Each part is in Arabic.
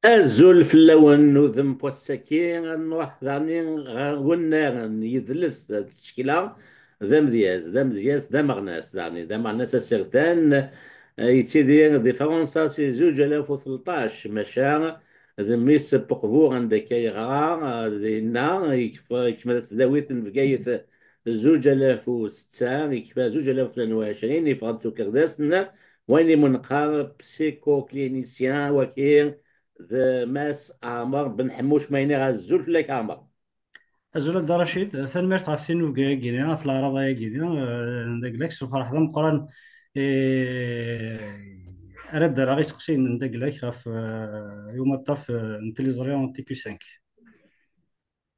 azul fell-awen udem possaki nruḥ daɣni wannar yidles tsekla d amedyaz d ameɣnas daɣni d ameɣnas assertan yettidir di Fransa si 2013 maca d mmis Peqbu anda yeɣra dinna yekmel tasdawit n Bgayet 2006 yekfa 2022 yeffeɣ-d s ukerdas-n وين منقار بسيكو كلينيسيان وكيل ذا ماس عمر بن حموش ما ينغ الزلف لك عمر. أزول الدار رشيد ثنمرت غف تنوف جينا في الأراضي جينا داك لاكس الفرح ذا مقران أرد راغي سقسين من داك لاك غف يوم الطف نتلي زريون تي كي 5.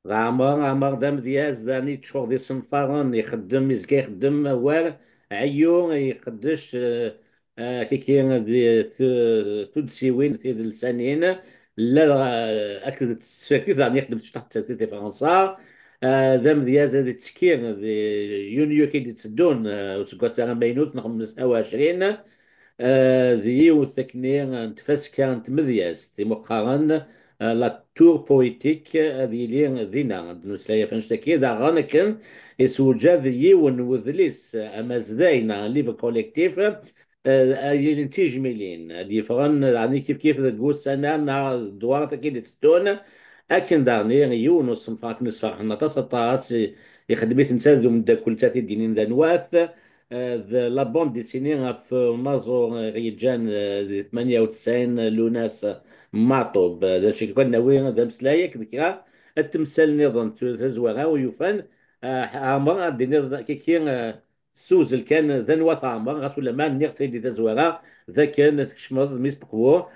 عمر دام دياز داني تشوف دي سنفارن يخدم يزكي يخدم وار عيو يقدش كي دي تدسيوين في السنين لا اكد تسفيرتي ثاني يخدم تحت تسفيرتي في فرنسا دام دياز هذه التسكير دي يونيو كي دي تسدون وسكوا سنه بينوت نقم 29 ذي وثكني نتفاس كانت مذياس في مقارن لا تور بويتيك ذي لي ذينا نسلايا فنشتكي ذا غانا كان يسوجا ذي ونوذليس اما زداينا ليفر كوليكتيف ينتج مليين دي فرن يعني كيف ذا قوس انا دوار كي تستون اكن دارني يونس مفاك نصفر حنا تصطاس يخدميت نسال من دا كل تاتي دينين ذا نواث لا بوند ديسيني في نازو ريجان 98 لوناس معطوب ذا شي كنا وين ذا مسلايك ذكرى التمثال نظام تزوغا ويفان عمر ديني كي سوزل كان ذا نواث عمر غاس ولا ما نيغتي دي تزوغا ذا كان تكشمض ميس بقوو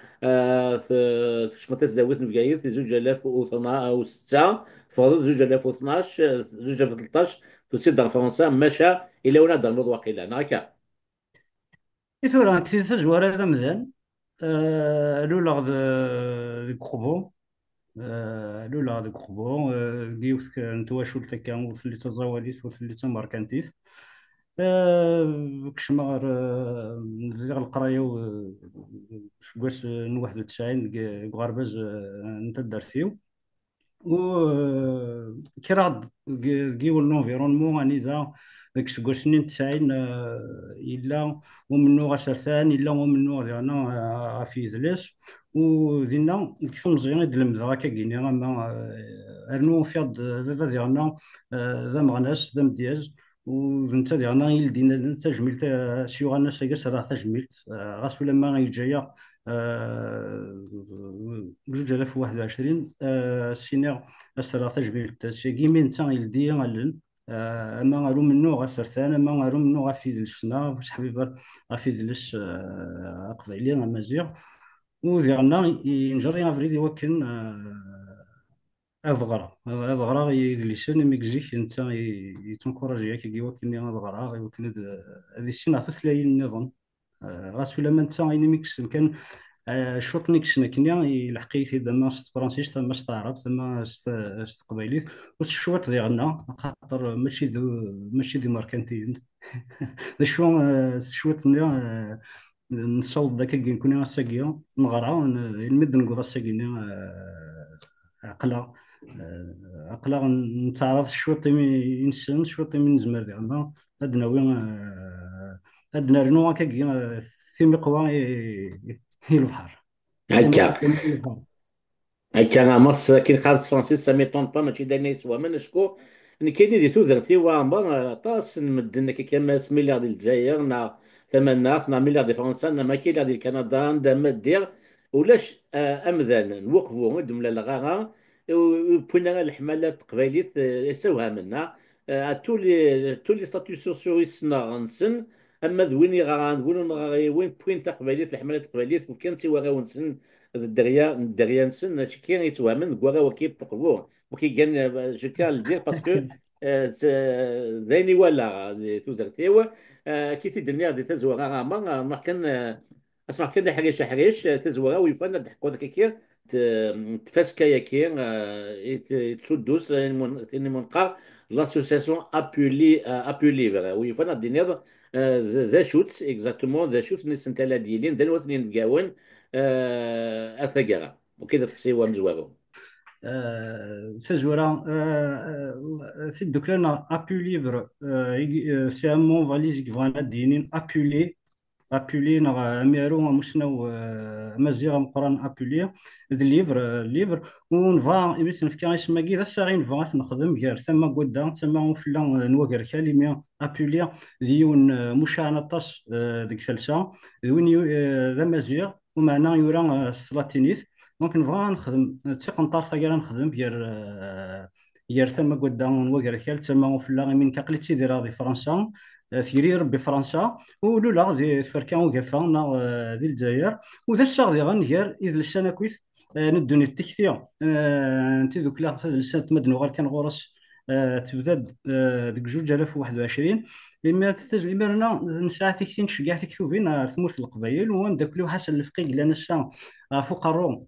تكشمض تزداويت نفقايت في 2006 فضل 2012 2013 تسد فرنسا مشى الى هنا ضرب واقيلا هكا. إثورا كثير تزوار هذا مذان لولا ذي قبو لولا ذي قبو ديوث نتواشو تكا وثلي تزواليت وثلي تماركانتيت كشمار زيغ القرايه كواس 91 غارباز نتا دارتيو و كراد كيو لونفيرونمون اني ذا داك سكوا سنين 90 الا ومنو غسرثان الا ومنو ديالنا في ذلس ودينا كيف مزيان دلم ذا كاكيني ما ارنو فيض ذا ديالنا ذا مغناس ذا مدياز وانت ديالنا يلدينا انت جميلت سيغا الناس كاس راه تجميلت غاس ولا ما يجيا 2021 سينا السرعة تجميلت سيكي من تان يلدي غالن اما غارو منو غاسرثان اما غارو منو غافي دلسنا وسحبيبر غافي دلس قبيلي مزيغ وديالنا ينجري افريدي وكن أضغرا يجلسون ميكزيك أنت يتنكوراجي كي يوكلني أضغرا يوكل هذه السنة ثلاثة النظام غاس ولا ما أنت غيني ميكس كان شوط نيكس نكنيا لحقيت إذا ما ست فرنسيس ثم ست عرب ثم ست قبيليت والشوط ديالنا خاطر ماشي دي ماركانتين شو الشوط نصوت ذاك كي نكون ساقيا نغرا المد نقول ساقيا عقلا عقلا نتعرض شوطي من ينسن شوطي من زمر ديالنا هادنا وين هادنا رنو هكا في مقوى هي البحر في هكا مقوى هي البحر. هكا مصر كي خالص فرانسيس سا ميطون با ماشي دانا يسوا ما نشكو ان كاين اللي تودرتي وامبا طاس نمدن كي كما مليار ديال الجزائر نا ثمانية نا مليار ديال فرنسا نا ما كاين ديال كندا ندا ما دير ولاش امذان نوقفوا مدم لا الغاغا وبونا الحملات قبايليت سوها منا تولي ستاتيو سوسيو يسنا نسن اما ذوين يغان وين بوين تقبايليت الحملات قبايليت وكان تيوا غاونسن الدريا نسن هادشي كاين يتوامن كواغا وكيب تقبو وكي كان جو كان لدير باسكو ذيني ولا تودرتيو كي تدنيا دي تزوغا غاما ما كان اسمع كان حريش حريش تزوغا ويفانا ضحكوا ذاك كي تفاسكا يا كي تسدوس ثاني منقار لاسوسياسيون ابولي ويفانا دينيا ذا شوت اكزاكتومون ذا شوت نسنتالا ديالين ذا الوثنين نتقاون اثقرا وكذا تقسيوها مزواغو. تزورا في الدوكلانا ابو ليبر سي ان مون فاليز كفانا دينين ابولي نغ ميرو مشنو مزيغ مقران ابولي ذا ليفر ونفا يمكن في كان اسمها كي ذا ساغين فا نخدم غير ثم قدام ثم فلان نوغر كلمه ابولي ديون مشان طاس ديك ثالثه وين ذا مزيغ ومعنا يورا السلاطينيت دونك نبغى نخدم تيقن طارت كاع نخدم غير ثم قدام نوغر كال ثم فلان من كاقلي تيدير راضي فرنسا ثيري ربي فرنسا ولولا دي تفركان وقفا دي الجزائر وذا الشغل دي غنير إذ لسانا كويس ندوني التكثير انت دوك لا لسان تمدنو غير كان غورس تبدا ديك 2021 إما إما نسعى تكتين شكاع تكتوبين ثمورة القبائل ونداك لو حسن الفقيق لأن الشام فوق الروم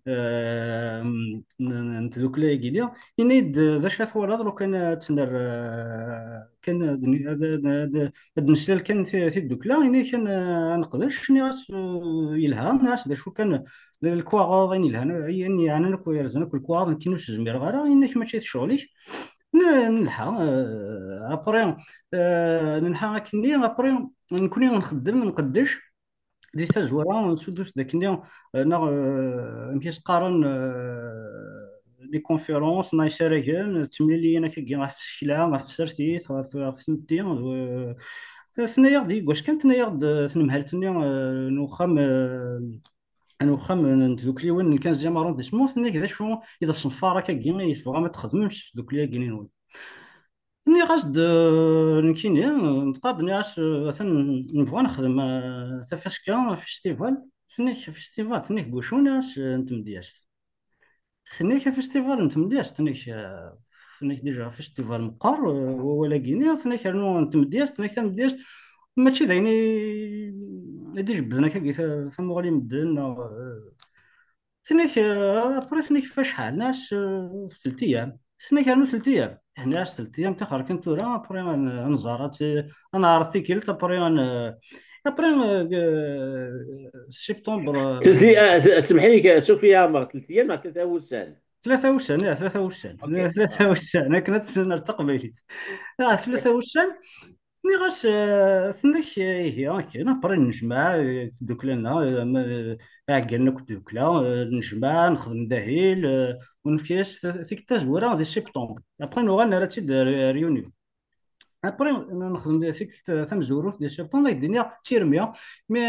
نتذوك لا يقيليا إنيد ذا شاف ولا لو كان تسنر كان هاد المسائل كان في الدوكلا يعني كان نقدرش ناس يلها ناس دا شو كان الكواغ غادي يلها يعني انا نكو يرزنك الكواغ ما كاينوش زمير غير انك ماشي شغلي نلحق ابري نلحق كني ابري نكوني نخدم نقدش دي تزورا ونسدس داكني انا مشيت قارن دي كونفيرونس نايسراجل تملي انا كي غا في الشكلا غا في السرتي في سنتي ثنايا دي واش كانت ثنايا ثنمهلتني نوخام نوخام دوك لي وين كان زعما رونديسمون ثني كذا شو اذا صنفاره كاكي يتبغى ما تخدمش دوك لي كاينين ني قصد نكيني نتقاد ناس مثلا نبغى نخدم فاش كان فيستيفال ثنيك بوشو ناس نتمدياس ثنيك فيستيفال نتمدياس ثنيك ديجا فيستيفال مقار ولا كيني ثنيك نتمدياس ثنيك تمدياس ماشي ذايني ديج بدنا كي ثم غادي مدن ثنيك ابري ثنيك فاش شحال ناس في 3 ايام ثنيك كانوا 3 ايام هنا 3 ايام تاخر كنت راه ابري نزارات انا عرفتي كيلت ابري ابري سبتمبر سمح لي سوفيا، ما 3 ايام ما 3 وسان. 3 وسنة 3 وسنة اوكي. 3 وسنة أنا كنت نرتقب 3 وسنة ني غاس ثنك هي هكا نبري نجمع دوك لنا عقلنا كنت دوك نجمع نخدم داهيل ونفيس فيك تزورا دي سبتمبر ابخي نوغال نراتي ريونيون ابري نخدم فيك ثم زورو دي سبتمبر الدنيا تيرميا مي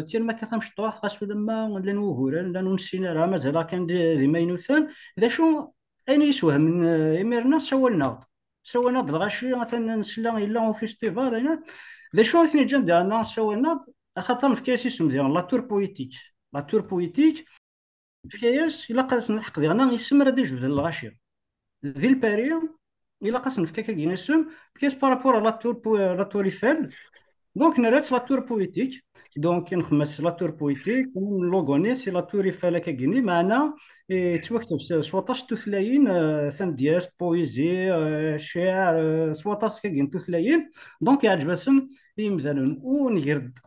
تيرما كثمش طواح خاص لما لان وهورا لان نسينا راه مازال كان دي ماينوثان اذا شو اين يسوه من يميرنا سوينا الغاشي مثلا نسلا الا فيستيفال هنا ذا شو ثني جند انا سوينا خاطر في كاس مزيان لا تور بويتيك في كاس الا قاس نحق ديالنا يسمى راه دي جوج الغاشي ذي الباريو الا قاس نفكا كاين اسم كاس بارابور لا تور ايفل دونك نرات لا تور بويتيك دونك نخمس لا تور بويتيك لوغوني سي لا تور يفالا كاكيني معنا توكتب 17 تثلاين ثم دياس بويزي شعر 17 كاكين تثلاين دونك يعجبسن مثلا ونجرد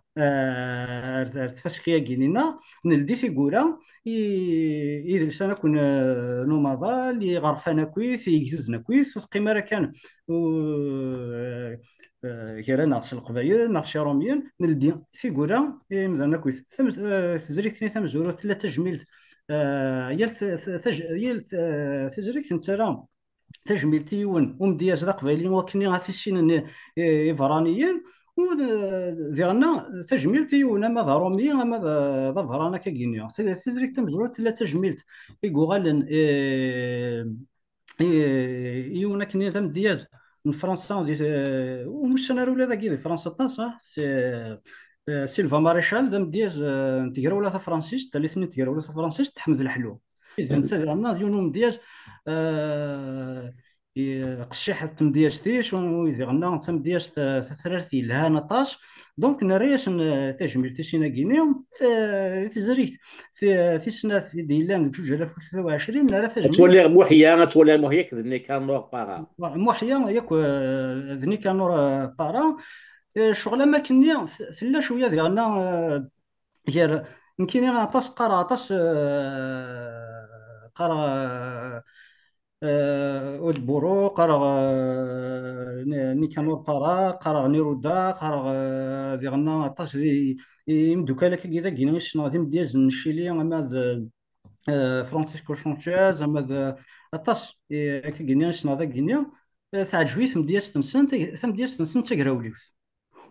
تفسخيا كينينا نلدي فيغورا إذا لسانا كون نوماضال يغرفانا كويس يجوزنا كويس وقيمة راه كان كيرا ناقص القبايل ناقص روميين نلدي فيغورا مزالنا كويس تزريك ثني ثم زورو ثلاثة جميل يال تزريك نتسرا تجميل تيون ومدياز ذا قبايلي وكني غاتي السين إفرانيين وديالنا تجميل تيون اما ذا رومي اما ذا فرانا كاكينيا تزريك تمزورو ثلاثة جميل يقوغالن يونا كني ثم دياز من فرنسا ومش سنة ولا ذاك دي فرنسا صح سيلفا ماريشال دم دياز تيغرا ولا فرانسيس ثلاثني تيغرا ولا فرانسيس تحمد الحلو اذا انت عندنا يونو دياز قشيحة تمدياش تيش وإذا غنا تمدياش ثلاثي لها نطاش دونك نريش تجميل تيسينا كينيوم تزريت في سنة ديلان 2023 نرى تجميل تولي محيا كذني كان نور باغا محيا ياك ذني كان نور بارا شغل ما كنيا ثلا شويه ديالنا غير يمكن عطاش قرا عطاش قرا أودبورو قرا نيكانور قرا نيرودا قرا ديالنا عطاش يمدو كالا كذا كينا شنو غادي مدياز من الشيلي اما فرانسيسكو شونتياز اما عطاش كينا شنو هذا كينا تعجبيت مدياز تنسن مدياز تنسن تاكراوليوث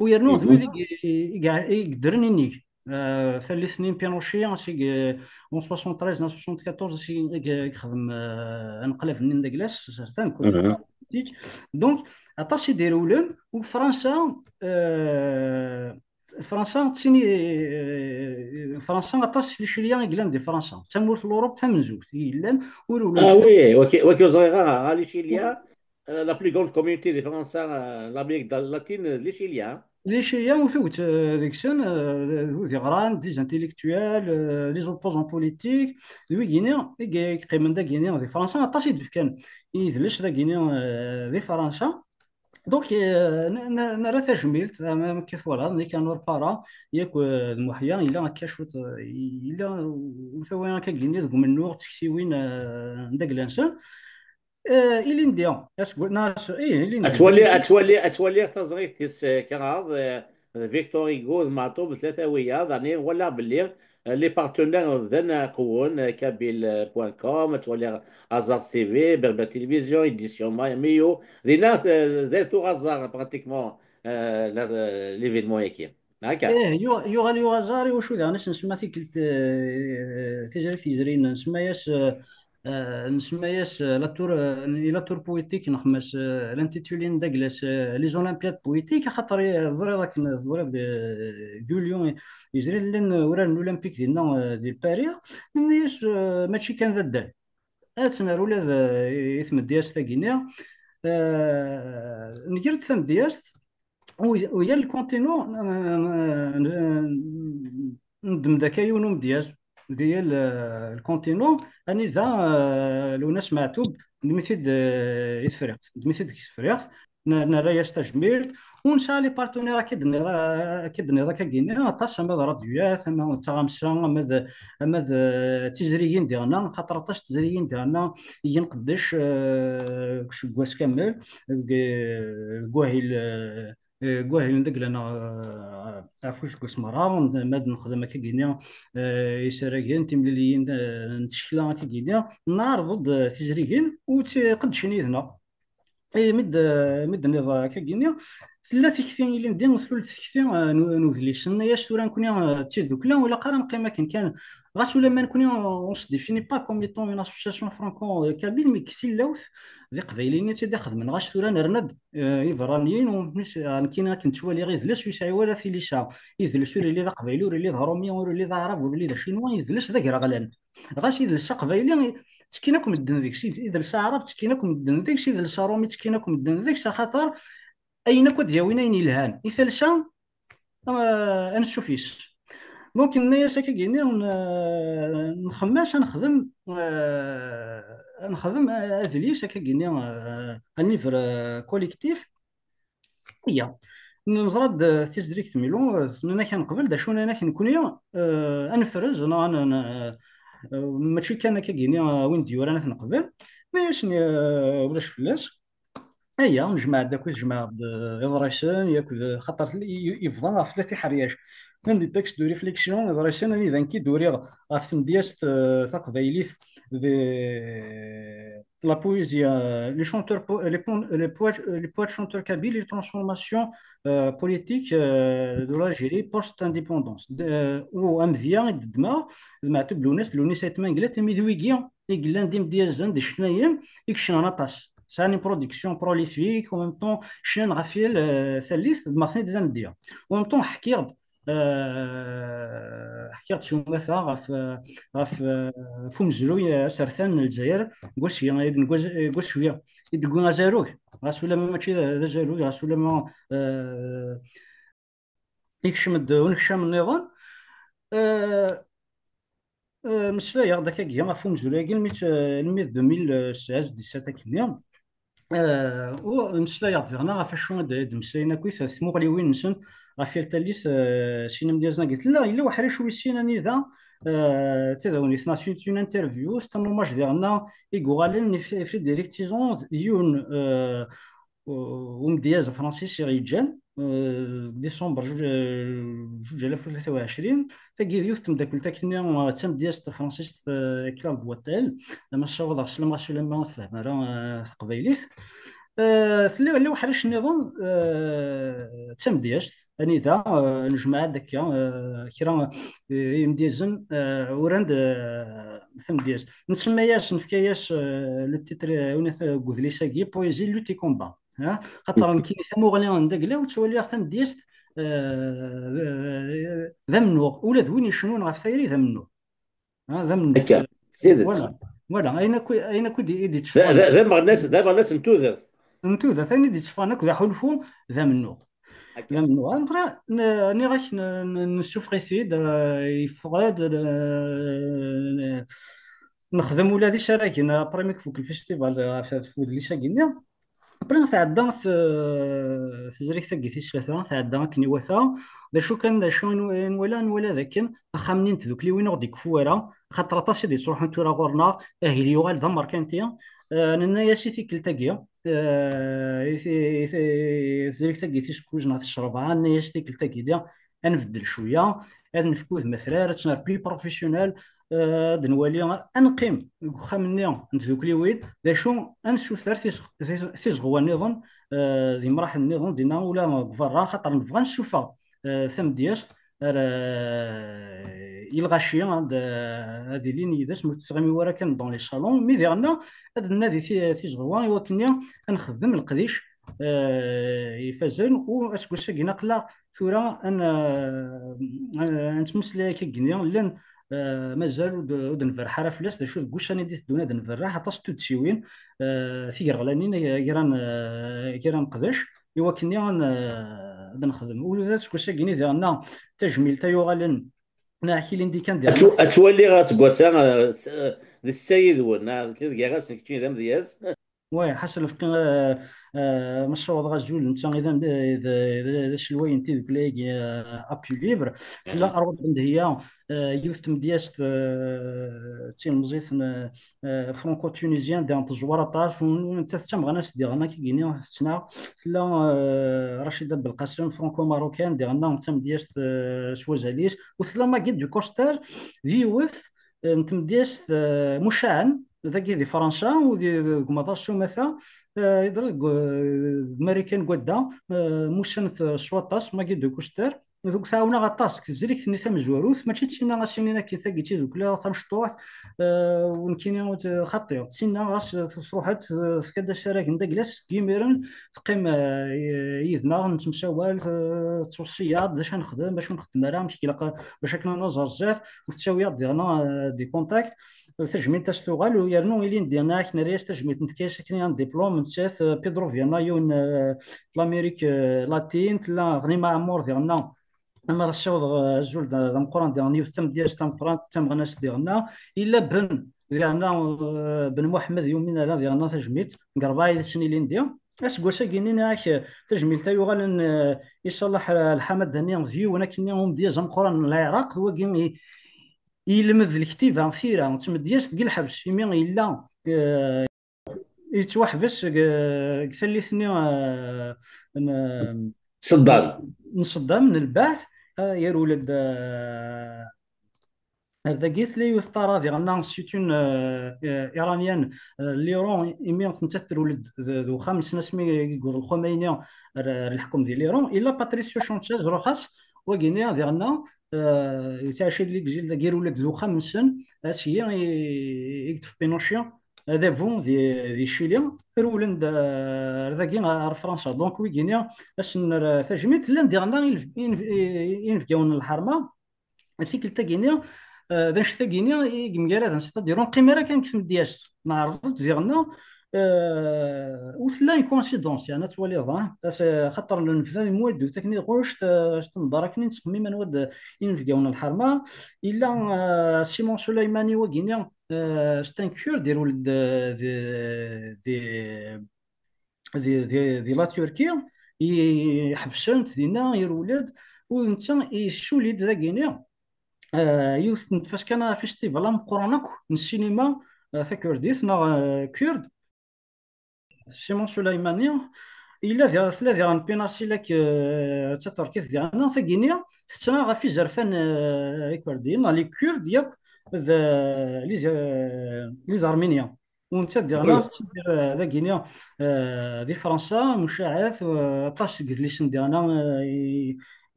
ويرنو ذوي Mhm. ذيك يقدرني نيك ثلاث سنين بينوشي شي اون 73 نا 74 شي يخدم انقلاب من داكلاس سارتان كو ديبار Mhm. بوليتيك دونك عطاش يديروا لهم وفرنسا فرنسا تسيني فرنسا عطاش لي شريان يقلان دي فرنسا تمور في الاوروب تمنزوت يلان ولو Ah oui, ok, aux à les Chiliens, la plus grande communauté des Français, l'Amérique latine, les Chiliens. لي شيا وثوت ديك السن ذي غران دي زانتيليكتوال لي زوبوزون بوليتيك ذوي غينيا قيمن دا غينيا ذي فرنسا عطاش يدف كان يدلش دا غينيا ذي فرنسا دونك نرى تجميلت كيف ولا اللي كانوا البارا ياك المحيا الا كاشوت الا وثوي كغينيا ذوك من نور تكسيوين داك الانسان الى نديا اسكو ناس ايه الى نديا اتولي تصغير تيس كراض فيكتور هيغو معطوب ثلاثة وياه ظني ولا باللي لي بارتنير ذن قوون كابيل بوان كوم تولي ازار سي في بربا تلفزيون ايديسيون ميو ذينا ذاتو غزار براتيكمون ليفينمون هيك هكا. ايه يو غازاري وشو ذا نسمع فيك تجري تجرين نسمع ياس نسمع ياس لا تور بويتيك نخمس لانتيتولين داكلاس لي زولمبياد بويتيك خاطر زري ذاك زري جوليون يجري لين ورا الاولمبيك ديالنا ديال باريس ياس ماشي كان ذا الدال اتسمع ولا يثم دياس تاكينيا نجرد ثم دياس وهي الكونتينو ندم ذاك يونو دياز ديال الكونتينو اني ذا لو ناس معتوب دميتيد يتفريق دميتيد كيتفريق نرى يستجميل ونسى لي بارتنير كيدني ذاك كينا طاس اما راديوات اما تغامسا اما تزريين ديالنا خاطر طاش تزريين ديالنا ينقدش كواس كامل كواهيل كواهل ندق لنا عفوش كوس مرة ماد نخدم هكا كينيا يسراكين تمليليين نتشكلا هكا كينيا نهار ضد تجريكين وقد شنيدنا اي مد كاكينيا ثلاث كثير اللي ندير وصلوا لثلاث نوذلي سنا يا سورا نكون تيدوك لا ولا قرا نقيم كان غاس ولا ما نكون اون سي ديفيني با كوم ايتون اون اسوسياسيون فرانكو كابيل مي كثير لاوث ذي قبايلين تيدي خدمن غاس سورا نرند ايفرانيين ومش كاين كنت شوالي غير ذلس ويسعي ولا في ليسا يذلس اللي ذا قبايلي ولا اللي ذا روميا ولا اللي ذا عرب ولا اللي ذا شينوا يذلس ذا غلان غاس يذلس قبايلي تكيناكم الدن ذيك سي اذا لسا تكيناكم الدن ذيك سي اذا لسا رومي تكيناكم الدن ذيك خاطر اين كود دياوين اين الهان يثلسا انا شوفيش دونك الناس هكا كاينين نخماس نخدم نخدم اذليس هكا كاينين النيفر كوليكتيف هي نزرد تيزدريك ميلو انا كان قبل دا شون انا كنكون يا انفرز انا ماشي كان كاينين وين ديور انا نقبل ماشي ولاش فلاس ايا نجمع داك نجمع يضرسن ياكل خاطر يفضل في ثلاثه حرياش من دي تكست دو ريفليكسيون يضرسن انا اذا كي دوري غاف دياست تقبايليت دي لا بويزيا لي شونتور لي بوات شونتور كابيل لي ترانسفورماسيون بوليتيك دو لاجيري بوست انديبوندونس و امذيا الدماء معتب لونيس يتمنقلا تمي ذويكيا يقلان ديم ديال زان دي شنايم يكشن نطاس ساني برودكسيون بروليفيك و ميم طون شنان غافيل ثالث مارسني ديزان ديا و ميم طون حكيت حكيت شو مثلا غاف فمزلو سرثان الجزائر قوس هي قوس شويه يدقون زاروك غاس ولا ما ماشي ذا زاروك غاس ولا ما يكشم ونكشم النظام مسلا يا داك كيا فمزلو الميت 2016 17 كيما ونسلا يعطينا غا فاش دمسينا كويس ثموغلي وين نسن غافير تاليس سينم ديالنا قلت لا الا وحري شويه سيناني ذا تداوني سنا سويت اون انترفيو ستانو ماج ديالنا يقولن في ديريكتيزون ديون ومدياز فرنسيس يغيجان ديسمبر 2023 تاكي ديوث تمداكل تاكني تم دياز فرنسيس كلاب بواتيل لما شاوض سلام سليمان فهم راه تقبيليت ثلي اللي وحرش النظام تم دياش اني ذا نجمع دكا كرا يمديزن وراند ثم دياش نسمى ياس نفكاياس لو تيتر ونث قوذلي ساقي بويزي لوتي كومبا ها خاطر كاين ثمو غني عندك لا وتولي ثم دياس ذا منوغ ولا ذوين يشنون غف ثيري ذا منوغ ذا منوغ هكا سيدت. فوالا فوالا اين كو دي تشفى ذا ما الناس نتوذر. انتو ذا ثاني دي تشفى ذا حلفو ذا منوغ ذا هكا. منوغ نبغى ني غاش نشوف غيسيد يفقد نخدم ولا دي شراكين بريميك فوق الفيستيفال في اللي شاكيني برين تعدى في زريك ثقيتي ثلاثة تعدى كني وثا ذا شو كان ذا شو ولا ذاك خامنين تذوك لي وين غادي كفوارا خاطر طاش دي تروح انتو راه غورنا اهلي يوغال دمر كانتيا ننا يا سيتي كلتاكيا في زريك ثقيتي سكوزنا تشرب عنا يا سيتي كلتاكيا نبدل شويه هذا نفكوذ مثلا تسمى بلي بروفيسيونيل دنوالي انقيم خامنيا نتذوك لي وين ذا شو انسو ثلاث تيزغوا النظام ذي مراحل النظام دينا ولا كفرا خاطر نبغى نشوفها ثم دياس يلغى شي عند هذه لين اذا سمو تسغمي ورا كان دون لي صالون مي ديالنا هذا النادي تيزغوا وكنيا نخدم القديش يفازن واسكو ساكينا قلا ثورا ان نتمسلا كيكنيا لان مازال ودنفر حرا فلاس شو كوش راني ديت دونا دنفر حتى ستو تسيوين في غلانين كيران قداش ايوا كني نخدم ولا شكون ساكيني ديالنا تجميل تا يوغالن ناحي لين دي كان ديالنا اتولي غاس كواسا ذي السيد ون تلقى غاس نكتشي ذا مزياس. وي حسن في مشروع ضغط جول انت اذا شلوي انت بلاي ابي ليبر في لا اروح عند هي يوث تمدياس تين مزيت فرونكو تونيزيان ديال تجوار طاش وانت تم غناس ديال غنا كيغني تنا لا رشيد بالقاسم فرونكو ماروكان ديال غنا تم دياس سوازاليس وثلا ما قد دو كوستر فيوث نتمدياس مشاعن ذاك دي فرنسا ودي كمطار شو مثلا يدرك امريكان قدا موسن سواتاس ما قد كوستر ذوك ثاونا غطاس كزريك ثني ثم زواروث ما تشينا غاسينينا كي ثاقي ذوك لا ثم شطوح ونكينا خطير تسينا غاس تروحت في كذا شراك ندا جلاس كيميرن تقيم يذنا نتمشاوال توصيات باش نخدم باش نخدم راه مشكله باش كنا نزهر بزاف وتساويات ديالنا دي كونتاكت ترجمين تاستوغال ويرنو إلين ديالنا كنا رياس ترجميت نتكاش كنا ديبلوم نتشاث بيدرو فيانا يون لامريك لاتين تلا غني معمور ديالنا اما الشوط الزول دا مقران ديالنا يتم ديال تم قران تم غناس ديالنا الا بن ديالنا بن محمد يومنا لا ديالنا تجميت قرباي سني لين ديال اش قول ساكينين راك تجميل تا يغال يصلح الحمد دنيا فيو ولكن يوم ديال زمقران العراق هو كيم يلمذ الكتيبه كثيره تسمى ديال تلقى الحبس يمين الا يتوحبس ثلثني صدام. نصدم من البعث يا ولد هذا قلت لي يثار هذه غنا سيتون ايرانيان ليرون ايميون تنتثر ولد ذو 5 سنين سمي يقول الخميني الحكم ديال ليرون الا باتريسيو شونتاج رخص وقيني هذه غنا يتعشى اللي جيل دير ولد ذو 5 سنين اسيا يكتب بينوشيا هذا فون دي شيليا رولند ذاكين فرنسا دونك ويكينيا باش تجميت لان ديالنا ينفكيون الحرمه ثيك التاكينيا ذا شتاكينيا مكارات نستا ديرون قيمه كانت في مدياش نعرفوا ديالنا وثلا كونسيدونس يعني توالي ظاه بس خاطر النفذ مواد تكني قوش تنباركني نسمي من ود ينفقون الحرمه الا سيمون سليماني وكينيا ستان كور دير ولد دي دي لا تركيا يحبسنت دينا يرولد ونتا يشولد ذاكينيا يوث فاش كان فيستيفال مقرنك السينما ثكرديث كورد سيمون سليماني الا ثلاثه بيناسي لك تتركيز ديالنا ثقينيا تسنا غافي زرفان كورديين لي كورد ياك لي زارمينيا وانت ديالنا ذا غينيا دي فرنسا مشاعث طاش قدليشن ديالنا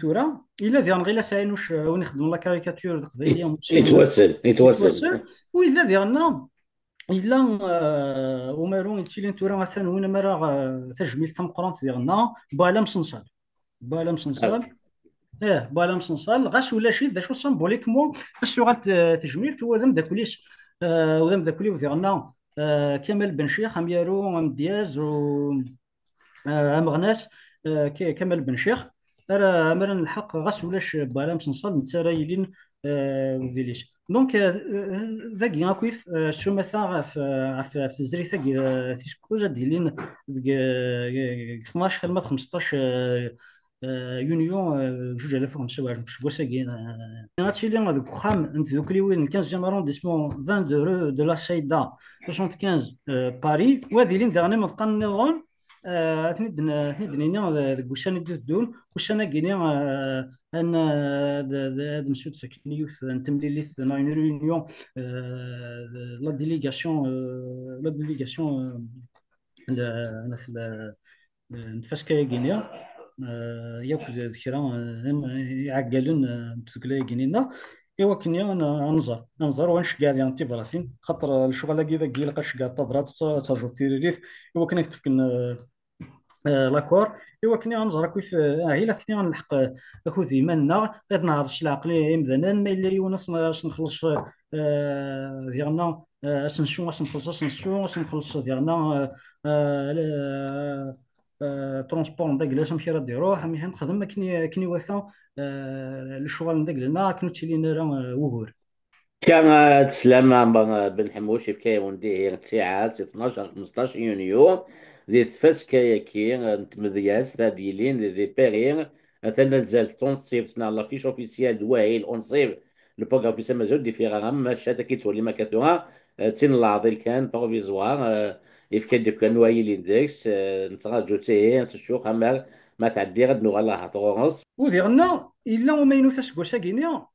ثورة الا ديال غير ساينوش وين يخدم لا كاريكاتور قبيليه ماشي يتوسل. يتواصل وإلا ديالنا الا ومالو يتيلين تورا مثلا وين مرا تجميل تمقرانت ديالنا بالا مسنسال بالا مسنسال بالا مسنسال غاش ولا شي دا شو سامبوليكمون اش غات تجميل هو ذم داكوليش وذم داكولي ديالنا كمال بن شيخ ام يارو ام دياز و امغناس كمال بن شيخ راه مرا الحق غاس ولاش بالا مسنسال نتا يلين فيليش دونك ذاك غاكويف شو مثلا في الزري ثاك تيسكوزا ديالين 12 كلمه 15 يونيو 2025 باش بوساكين هادشي اللي غادي وخام انت دوك اللي وين 15 ارونديسمون 20 دو لا سايدا 75 باري وهذه اللي داغني ملقى النظام ثني دنيا ذاك واش انا دون واش انا كينيا ان هذا مسود ساكن يوث نتملي لي نا اون ريونيون لا ديليغاسيون الناس نفاس كايا كينيا ياك ذكرى يعقلون تقول كينينا ايوا كنيا انا انظر واش كاع انت براسين خاطر الشغل كذا كي لقاش كاع طبرات ترجو تيريريف ايوا كنا كتفك لاكور ايوا كني غنزرا كيف هي لا كني غنلحق اخوذ يمنا غير نعرف شي العقليه مذنان ما الا يونس باش نخلص ديالنا اسنسيون باش نخلص اسنسيون باش نخلص ديالنا ترونسبور داك لاش مشي راه ديروه مي نخدم كني واثا الشغل داك لنا كنت تشيلينا راه وهور كان تسلم بن حموشي في كايوندي هي ساعات 12 15 يونيو ذي تفاس كاياكي نتمذياس ديالين ذي بيرين تنزل تونسيف تنا لافيش اوفيسيال دوايل اونسيف البوغا في سما زود في غام شاتا كي تولي ما كاتوها تين لاضي كان بروفيزوار يفكر ديك نوايل اندكس نتراجو تي نشوف ما تعدي غد نغلا هضرونس وديالنا الا وما ينوثاش كواش كينيا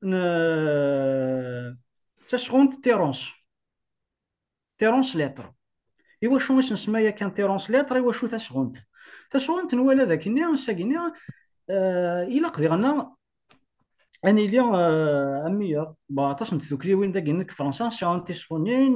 تشغونت تيرونس ليتر ايوا شو واش نسميها كان تيرونس ليتر ايوا شو تشغونت نوالا ذاك النيا ساكينيا الا قدرنا اني اليوم امية باطاش نتذكري وين داك انك فرنسا شانتي سونين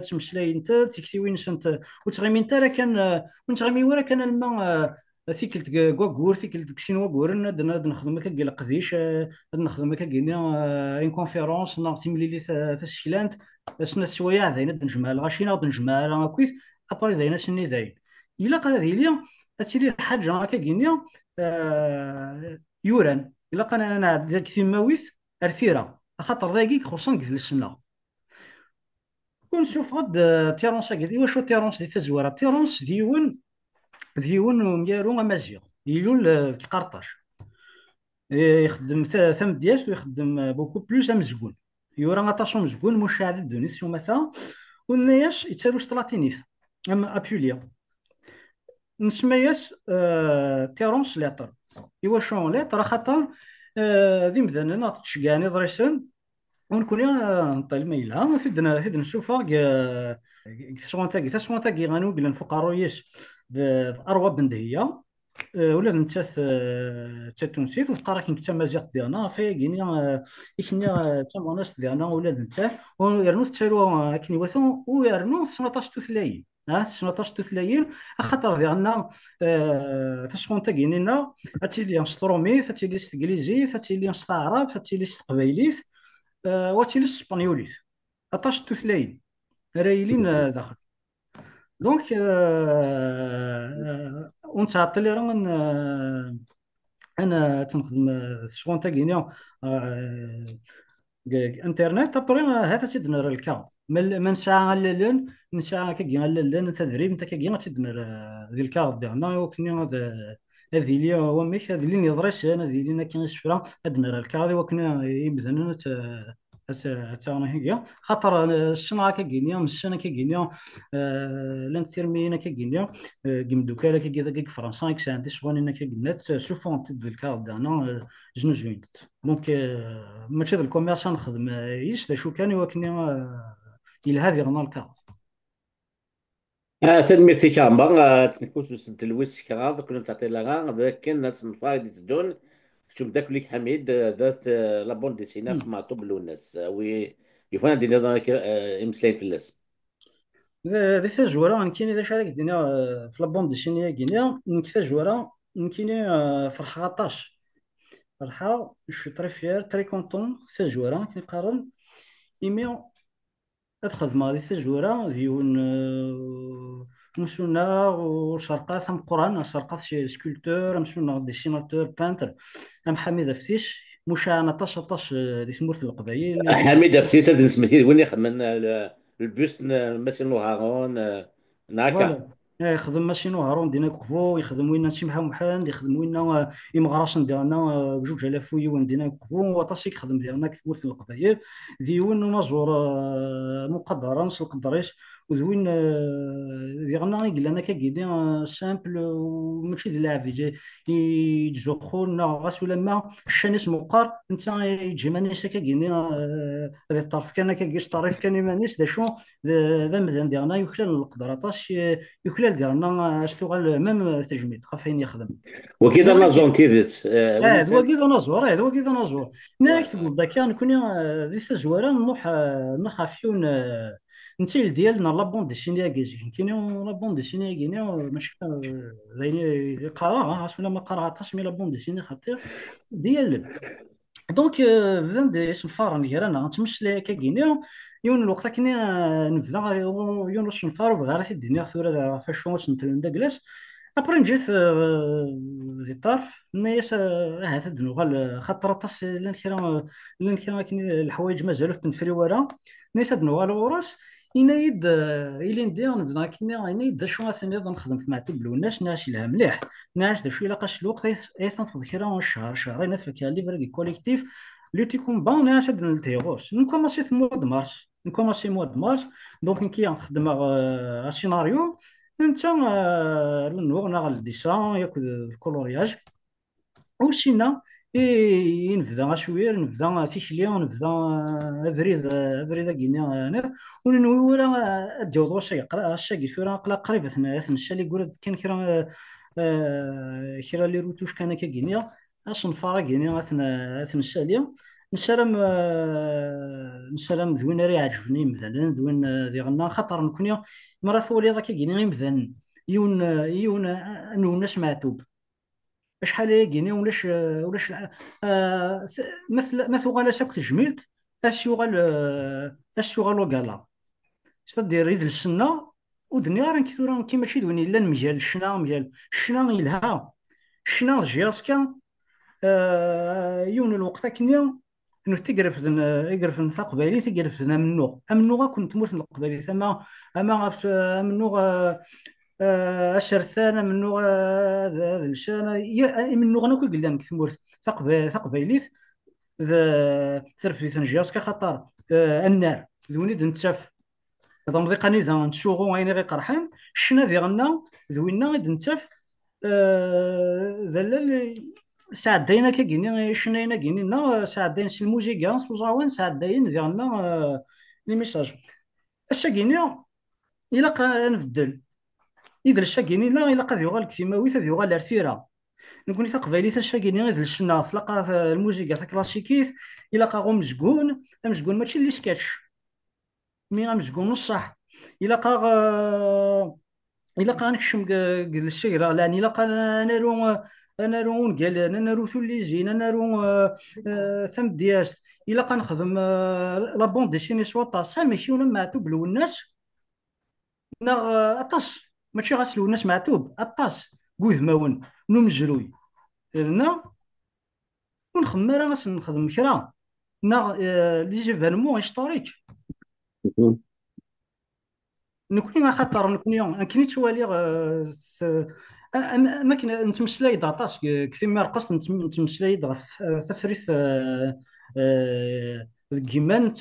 تمشلاي انت تكتي وين سنت وتغيمي انت راه كان وين ورا كان الماء ثيكلت كوكور ثيكلت كسينوا كورن هاد نخدم هكا كيلا قديش هاد نخدم هكا كينا اون كونفيرونس نعطي ملي تسكلانت سنة شويه زين نجمع الغاشينا نجمع كويس ابري زين سني زين الا قال هذه اليوم هادشي اللي الحاجه هكا كينيا يوران الا قال انا ذاك سيماويت ارثيرا خاطر ذاكي خصوصا كذل السنه ونشوف غد تيرونس هكذا واش تيرونس دي تزواره تيرونس ديون وميارو امازيغ يلول القرطاج يخدم ثم دياس ويخدم بوكو بلوس امزكون يورا غاطاسو مزكون مشاهد دونيس شو مثلا والناس يتسالو شطلاتينيس اما ابوليا نسمياس تيرونس ليتر ايوا شون ليتر خاطر ذي مثلا ناط تشقاني ضريسن ونكون نطيل ميلها ثد نشوفها سوانتا كي غانو قلن فقارو يس اروى بندهيه ولا نتا تونسيت وتقرا كي نتا مازيغ ديالنا في كينيا كينيا تا موناس ديالنا ولا نتا ويرنو تسالو كني وثو ويرنو 17 تثلاين 17 تثلاين خاطر ديالنا فاش كينينا هاتي لي سترومي هاتي لي انجليزي هاتي لي عرب هاتي لي قبايليت واتي لي اسبانيوليت 13 تثلاين رايلين داخل دونك ونتعطل لي راه انا تنخدم شغل تاع كينيا انترنت ابري هذا تدنر الكاظ من ساعه للن من ساعه كي للن تدريب انت كي تدنر ذي الكاظ ديالنا وكني هذا هذه لي هو ميك هذه اللي نضرس انا هذه اللي كاين شفره ادنر الكاظ وكنا يبذن تاعنا هي خاطر الصناعه كينيا من السنه كينيا لان تيرمينا كينيا قمدوكا كي فرنسا كي سانتي سوانينا كينات سوفون تد الكاظ ديالنا جنوجوينت دونك ماشي ذا الكوميرس نخدم يس ذا شو كان يوكني الى هذه غنا الكاظ تنمير في كامبا تنكوس وسد الويس كغاض كنا تعطي لغا ذاك كان ناس نفايد تدون شوف ذاك ليك حميد ذات لابون ديسينا مع طوب الناس وي يفان دي نظام امسلاين في الناس. ذي تجورا نكيني ذا شارك دينا في لابون دي سينيا كينيا نك تجورا نكيني فرحة غطاش فرحة شو تري فيير تري كونتون تجورا كنقارن إيميا أدخل مع ذي تجورا ديون مسونا وشرقات ثم قران شرقات شي سكولتور مسونا ديسيناتور بانتر أم حميد فتيش مش أنا طاش دي سمورت القبايل حميد فتيت هاد نسميه وين يخمن البوست مثلا هارون ناكا. فوالا يخدم ماشينو هارون دينا كوفو يخدم وين نمشي مع محمد يخدم وين يمغراشن ديالنا بجوج آلاف ويوان دينا كوفو وطاشي يخدم ديالنا كتموت القبايل ديون نزور مقدرا نقدريش وذوين ديالنا يقول كاكيدي سامبل وماشي ديال العافية يتجوخون غاس ولا ما الشانيس مقار انت يجي مانيش كاكيني هذا الطرف كان كاكيش طريف كان مانيش دا شو ذا مذان ديالنا يوكلال القدرة طاش يوكلال ديالنا اشتغل ميم تجميد خافين يخدم وكذا ناك نظن تيدت ذو ونسان. كيدو نزور ذو كيدو نزور ناك تقول ذا كان كوني ذي تزوارا نروح فيون نتي ديالنا لابون دي سينيا كيزي كيني لابون دي سينيا كيني ماشي ذي قراها ولا ما قراها طاش مي لابون دي سينيا خاطر ديال دونك بدان دي اسم فارن كيرانا تمش لي كاكينيا يون الوقت كني نبدا يون واش نفارو غير في الدنيا ثورة فاش واش نتلم داكلاس ابري جيت ذي الطرف نيس هذا دنوغال خاطر طاس لان كيرا كاين الحوايج مازالو تنفري ورا نيس هاد نوغال وراس ينايد إلي ندير نبدا كني ينايد شو ثاني نخدم في معتب والناس ناش لها مليح ناش دا شويه لاقاش الوقت تنفض كيرا شهر شهرين في ليفري كوليكتيف اللي تيكون بان ناش هاد التيغوس نكوماسي في مود مارس نكوماسي مود مارس دونك كي نخدم السيناريو انت نورنا على الديسان ياكل الكولورياج وسينا نبدا شويه نبدا تيشلي نبدا افريد كينا انا ونوي ورا الجوض واش يقرا الشاقي فيرا قلا قريبه الناس اللي يقول كان كرا كرا لي روتوش كان كينيا اش نفارق كينيا اثنا الشاليه نسلم نسلم ذوين راه يعجبني مثلا ذوين ديالنا خاطر نكون مرات ولي ذاك كينيا مثلا يون انه الناس معتوب شحال كيني ولاش مثل غالا ساكت جميلت اش يغال اش يغال وقالا دير يد السنه ودنيا راه كثورا كيما شي دويني لا مجال الشنا يلها الشنا جياسكا يون الوقت كنيا انه تقرف يقرف ثقبالي تقرف منو كنت مورث القبالي ثم اما منو الشرثانة منو هذا الشانة منو غنوكي قلنا كثمورث ثقباليت ذا ثرفي ثنجياس كخطر النار ذوني دنتشاف ضم ذي قاني ذا نتشوغو غيني غي قرحان شنا ذي غنا ذوينا غي دنتشاف ذا ساعدين كيني شناينا كيني نا ساعدين سي الموسيقى سوزاوان ساعدين ذي غنا لي ميساج اش كيني الا نبدل إذا الشاكيني لا إلا قد يغال كثيماوي ثاد يغال أرثيرا نقول لك قبايلي الشاكيني إذا الشنا تلقى الموسيقى تاع كلاسيكيت إلا قا مسكون مسكون ماشي اللي سكاتش مي مسكون نص صح إلا قا إلا قا نكشم قد الشيرة لأن إلا قا أنا رو قال أنا رو ثولي زين أنا رو ثم دياست إلا قا نخدم لا بوند ديسيني سواطا سامي شيونا معتوب لو الناس نا أطاس ماشي غاسلو الناس معتوب أطاس قوذ ماون نو مجروي نا ونخمم راه غاس نخدم كرا لي زيفينمون هيستوريك مهم. نكوني خاطر نكوني كني توالي ما كنا نتمشلاي داطاش كثير ما رقص نتمشلاي غف تفريث كيمان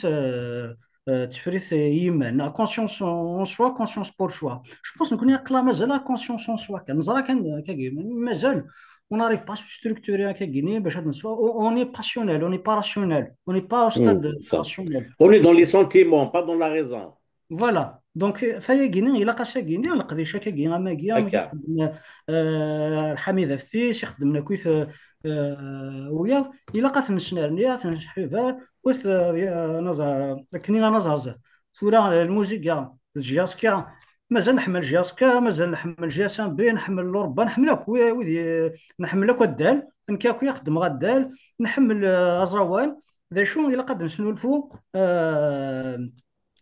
تفريث يمان كونسيونس اون سوا كونسيونس بور شوا جو بونس نكوني اقلا مازال كونسيونس اون سوا كان مزرا كان كاكي مازال on n'arrive pas à se structurer à Guinée, on est passionnel, on n'est pas rationnel, on n'est pas au stade Ça. rationnel. On est dans les sentiments, pas dans la raison. فوالا دونك فيا كيني الا قاشا كيني نقضي شاكا كينا ما كيا ما هكا. كيخدم حميد فتيش يخدم لنا كويس ويا الا قات نشنارني تنحفار وث نزار كني نزار زاد ثورا الموسيقى الجياسكا مازال نحمل جياسكا مازال نحمل جياسان بي نحمل لوربا نحملك ويدي نحملك الدال نكاكو يخدم غدال نحمل ازروان ذا شو الا قد نسولفو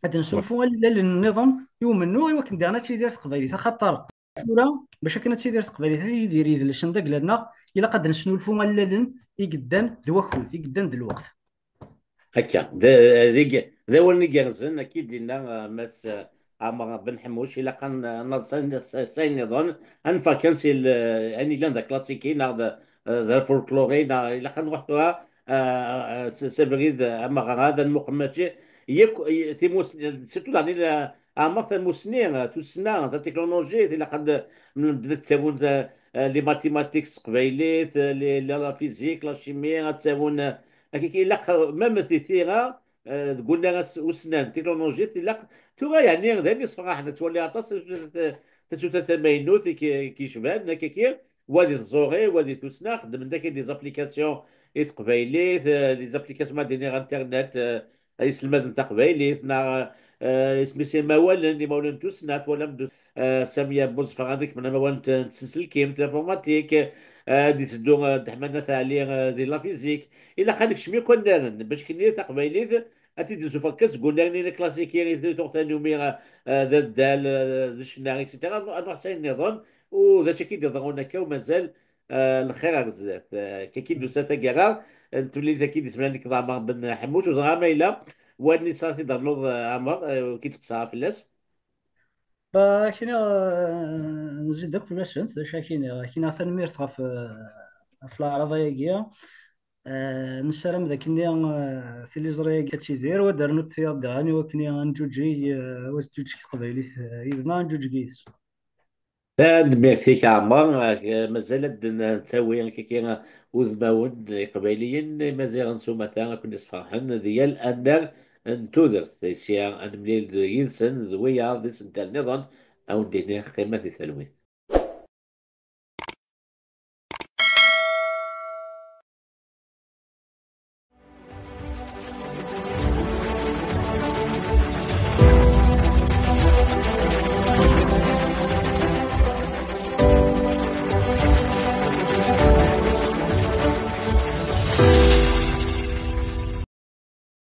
غادي نسولفوا على النظام يومنو ايوا كندير انا تيدير تقبايلي خاطر ثورة باش كنا تيدير تقبايلي هذه يدير يدير شندا قلنا الا قد نسولفوا على يقدان دواكوت يقدان دلوقت هكا ذا ولني جرزن اكيد لنا مس عمر بن حموش الى كان نصين سين نظن انفا كان سي اني لان ذا كلاسيكي ذا فولكلوري الى كان وحدها سبريد اما هذا المقمشي تيموس سيتو يعني اما ثموسنين تسنا ذا تكنولوجي الى قد من تساوون لي ماتيماتيكس قبيليت لا فيزيك لا شيمياء تساوون كي لا ميم ثيثيرا قلنا وسنان تكنولوجيا لا تو يعني غادي صراحه تولي عطاس تسوت ثمانينوت كيشبان كي وادي الزوغي وادي توسنا خدم داك دي زابليكاسيون قبايلي لي زابليكاسيون ما دينيغ انترنت يسلم نتا قبايلي اسمي سي موال اللي موالن توسنا ولا ساميه بوز هذيك من موال تسلسل كيم في الانفورماتيك دي تدو تحملنا عليه دي لا فيزيك الا خليك شمي كنا باش كني تقبايليت اتي دي سوفا تقول لنا كلاسيكي تو ثاني ميغا ذا الدال ذا الشناغ اكسيتيرا نروح حتى النظام وذا شي كي يضرون هكا ومازال الخير بزاف كي دو ساتا كيرا تولي ذا كي يسمع لك عمر بن حموش وزعما الا واني صافي ضرنوض عمر كي تقصها في الناس فكنا نزيد داك فلاش انت كاين تنمير في العرضيه نسلم ذاك اللي في اللي جرى كتيدير ودرنا التياب دعاني وكني نجوجي وزجوج قبيلي إذنا نجوج كيس نبيع فيك عمر مازال نساوي كي وذماون قبيليين مازال نسو مثلا كنا صفاحن ديال أن نتوذر سيا أن مليل ينسن ذويا ذي سنتال نظن أو دينير قيمة في ثلوين